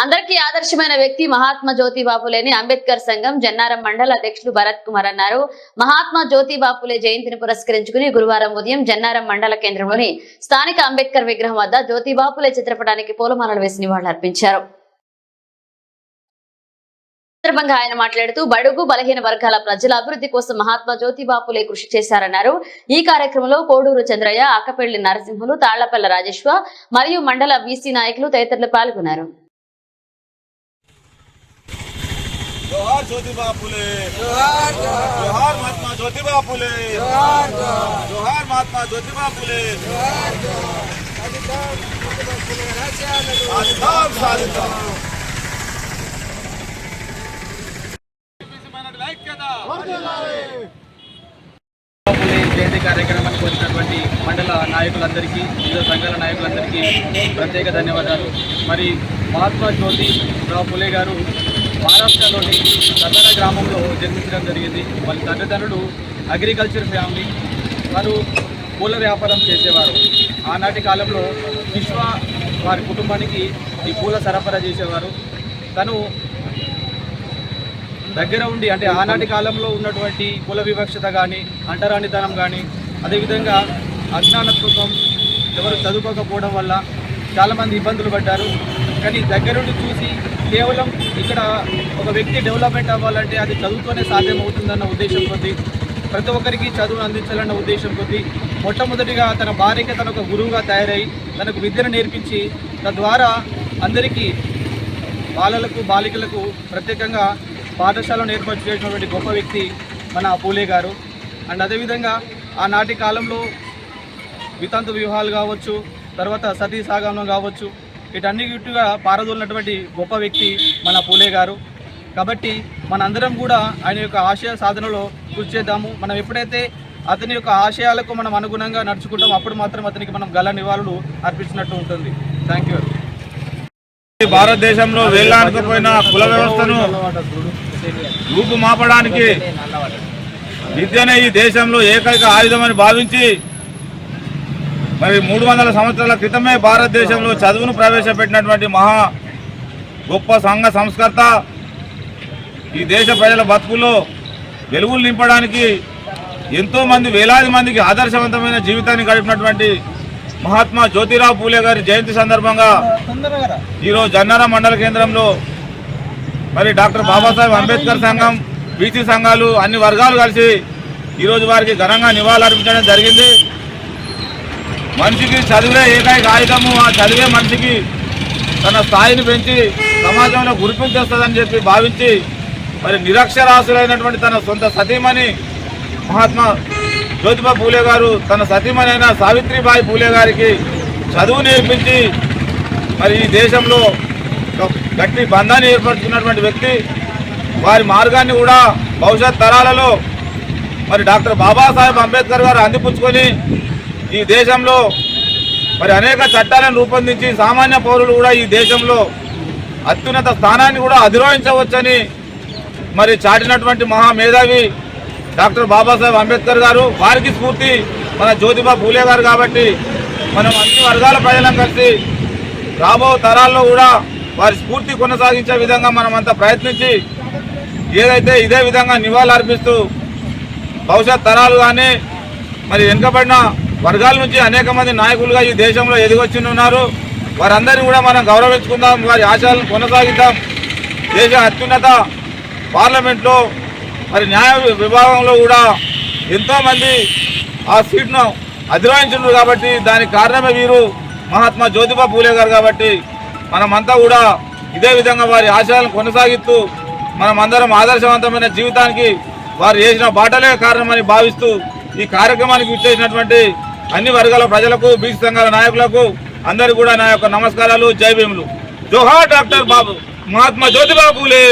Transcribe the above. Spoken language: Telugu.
అందరికీ ఆదర్శమైన వ్యక్తి మహాత్మా జ్యోతిబా ఫులేని అంబేద్కర్ సంఘం జన్నారం మండల అధ్యక్షులు భరత్ కుమార్ అన్నారు. మహాత్మా జ్యోతిబా ఫులే జయంతిని పురస్కరించుకుని గురువారం ఉదయం జన్నారం మండల కేంద్రంలోని స్థానిక అంబేద్కర్ విగ్రహం వద్ద జ్యోతిబా ఫులే చిత్రపటానికి పూలమాలలు వేసి నివాళులర్పించారు. సందర్భంగా ఆయన మాట్లాడుతూ బడుగు బలహీన వర్గాల ప్రజల అభివృద్ధి కోసం మహాత్మా జ్యోతిబా ఫులే కృషి చేశారన్నారు. ఈ కార్యక్రమంలో కోడూరు చంద్రయ్య, ఆకపెళ్లి నరసింహులు, తాళ్లపల్ల రాజేశ్వ మరియు మండల బీసీ నాయకులు తదితరులు పాల్గొన్నారు. जोहार ज्योतिबा फुले, जोहार जोहार महात्मा ज्योतिबा फुले, जोहार जोहार महात्मा ज्योतिबा फुले, జయంతి కార్యక్రమానికి వచ్చినటువంటి మండల నాయకులందరికీ, వివిధ సంఘాల నాయకులందరికీ ప్రత్యేక ధన్యవాదాలు. మరి మహాత్మా జ్యోతిబా ఫులే గారు మహారాష్ట్రలోని సతారా గ్రామంలో జన్మించడం జరిగింది. వాళ్ళ తల్లిదండ్రులు అగ్రికల్చర్ ఫ్యామిలీ. వారు పూల వ్యాపారం చేసేవారు. ఆనాటి కాలంలో విశ్వ వారి కుటుంబానికి ఈ పూల సరఫరా చేసేవారు. తను దగ్గర ఉండి, అంటే ఆనాటి కాలంలో ఉన్నటువంటి కుల వివక్షత కానీ, అంటరానితనం కానీ, అదేవిధంగా అజ్ఞానత్వం, ఎవరు చదువుకోకపోవడం వల్ల చాలామంది ఇబ్బందులు పడ్డారు. కానీ దగ్గరుండి చూసి కేవలం ఇక్కడ ఒక వ్యక్తి డెవలప్మెంట్ అవ్వాలంటే అది చదువుతోనే సాధ్యమవుతుందన్న ఉద్దేశం కొద్దీ, ప్రతి ఒక్కరికి చదువును అందించాలన్న ఉద్దేశం కొద్దీ మొట్టమొదటిగా తన భార్యకి తన ఒక గురువుగా తయారై తనకు విద్యను నేర్పించి, తద్వారా అందరికీ బాలలకు బాలికలకు ప్రత్యేకంగా పాఠశాలను ఏర్పాటు చేసినటువంటి గొప్ప వ్యక్తి మన పూలే గారు. అండ్ అదేవిధంగా ఆనాటి కాలంలో వితంతు వివాహాలు కావచ్చు, తర్వాత సతీ సాగమనం కావచ్చు, వీటన్నిటిగా పారదోలినటువంటి గొప్ప వ్యక్తి మన పూలే గారు. కాబట్టి మనందరం కూడా ఆయన యొక్క ఆశయ సాధనలో కృషి చేద్దాము. మనం ఎప్పుడైతే అతని యొక్క ఆశయాలకు మనం అనుగుణంగా నడుచుకుంటాం, అప్పుడు మాత్రం అతనికి మనం గల నివాళులు అర్పించినట్టు ఉంటుంది. Thank you. భారతదేశంలో వేలాడకపోయిన కుల వ్యవస్థను రూపుమాపడానికి విద్యనే ఈ దేశంలో ఏకైక ఆయుధమని భావించి, మరి 300 సంవత్సరాల క్రితమే భారతదేశంలో చదువును ప్రవేశపెట్టినటువంటి మహా గొప్ప సంఘ సంస్కర్త, ఈ దేశ ప్రజల బతుకుల్లో వెలుగులు నింపడానికి ఎంతోమంది, వేలాది మందికి ఆదర్శవంతమైన జీవితాన్ని గడిపినటువంటి మహాత్మా జ్యోతిరావు ఫూలే గారి జయంతి సందర్భంగా ఈరోజు జన్నారం మండల కేంద్రంలో మరి డాక్టర్ బాబాసాహెబ్ అంబేద్కర్ సంఘం, బీసీ సంఘాలు, అన్ని వర్గాలు కలిసి ఈరోజు వారికి ఘనంగా నివాళులర్పించడం జరిగింది. మనిషికి చదివే ఏకైక ఆయుధము. ఆ చదివే మనిషికి తన స్థాయిని పెంచి సమాజంలో గుర్తింపు తెస్తుందని చెప్పి భావించి, మరి నిరక్షరాస్యులైనటువంటి తన సొంత సతీమణి మహాత్మా జ్యోతిబా ఫూలే గారు తన సతీమణి అయిన సావిత్రిబాయి ఫూలే గారికి చదువు నేర్పించి, మరి ఈ దేశంలో గట్టి బంధాన్ని ఏర్పరచుకున్నటువంటి వ్యక్తి. వారి మార్గాన్ని కూడా భవిష్యత్ తరాలలో మరి డాక్టర్ బాబాసాహెబ్ అంబేద్కర్ గారు అందిపుచ్చుకొని ఈ దేశంలో మరి అనేక చట్టాలను రూపొందించి సామాన్య పౌరులు కూడా ఈ దేశంలో అత్యున్నత స్థానాన్ని కూడా అధిరోహించవచ్చని మరి చాటినటువంటి మహామేధావి డాక్టర్ బాబాసాహెబ్ అంబేద్కర్ గారు. వారికి స్ఫూర్తి మన జ్యోతిబా ఫూలే గారు. కాబట్టి మనం అన్ని వర్గాల ప్రజలను కలిసి రాబో తరాల్లో కూడా వారి స్ఫూర్తి కొనసాగించే విధంగా మనం అంతా ప్రయత్నించి, ఏదైతే ఇదే విధంగా నివాళులర్పిస్తూ భవిష్యత్ తరాలు కానీ మరి వెనుకబడిన వర్గాల నుంచి అనేక మంది నాయకులుగా ఈ దేశంలో ఎదిగొచ్చి ఉన్నారు. వారందరినీ కూడా మనం గౌరవించుకుందాం, వారి ఆశయాలను కొనసాగిద్దాం. దేశ అత్యున్నత పార్లమెంట్లో మరి న్యాయ విభాగంలో కూడా ఎంతోమంది ఆ సీట్ను అధిరోహించున్నారు. కాబట్టి దానికి కారణమే వీరు మహాత్మా జ్యోతిబా ఫూలే గారు. కాబట్టి మనమంతా కూడా ఇదే విధంగా వారి ఆశయాలను కొనసాగిస్తూ మనమందరం ఆదర్శవంతమైన జీవితానికి వారు చేసిన బాటలే కారణమని భావిస్తూ ఈ కార్యక్రమానికి విచ్చేసినటువంటి అన్ని వర్గాల ప్రజలకు, బీసీ సంఘాల నాయకులకు అందరికీ కూడా నా యొక్క నమస్కారాలు, జై భీములు. జోహార్ డాక్టర్ బాబు మహాత్మా జ్యోతిబా ఫూలే.